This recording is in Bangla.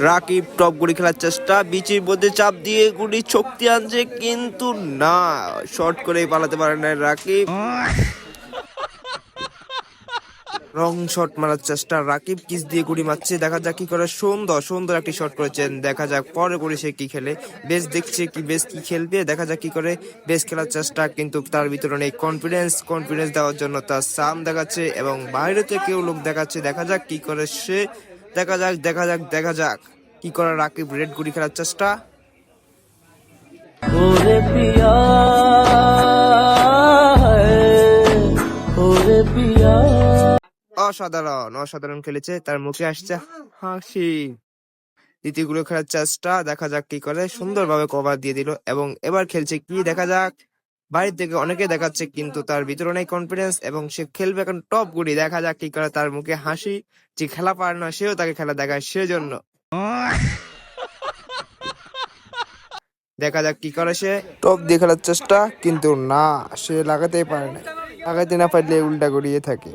রাকিব টপ গুড়ি খেলার চেষ্টা, বিচির মধ্যে চাপ দিয়ে গুড়ি শক্তি আনছে, কিন্তু না, শর্ট করেই পালাতে পারে না রাকিব। রং শট মারার চেষ্টা, রাকিব কিস দিয়ে গুড়ি মারছে, দেখা যাক কি করে। সুন্দর সুন্দর একটি শট করেছেন, দেখা যাক পরে করে সে কি খেলে। বেশ দেখছে কি বেশ কি খেলবে, দেখা যাক কি করে। বেশ খেলার চেষ্টা, কিন্তু তার ভিতরে নেই কনফিডেন্স দেওয়ার জন্য তার সাম দেখাচ্ছে এবং বাইরে থেকেও লোক দেখাচ্ছে, দেখা যাক কি করে সে। দেখা যাক কি করে রাকিব। রেড গুড়ি খেলার চেষ্টা, ওরে পিয়া ওরে পিয়া। অসাধারণ অসাধারণ খেলেছে, তার মুখে আসছে হাসি। দ্বিতীয়গুলো খেলার চেষ্টা, দেখা যাক কি করে। সুন্দরভাবে কভার দিয়ে দিল এবং এবার খেলছে কি, দেখা যাক। বাইরে থেকে অনেকে দেখাচ্ছে, কিন্তু তার ভিতরে নেই কনফিডেন্স এবং সে খেলবে এখন টপ গুড়ি, দেখা যাক কি করে। তার মুখে হাসি, যে খেলা পারে না সেও তাকে খেলা দেখায় সেজন্য। দেখা যাক কি করে সে। টপ দিয়ে খেলার চেষ্টা, কিন্তু না, সে লাগাতেই পারে না। লাগাতে না পারলে উল্টা গড়িয়ে থাকে।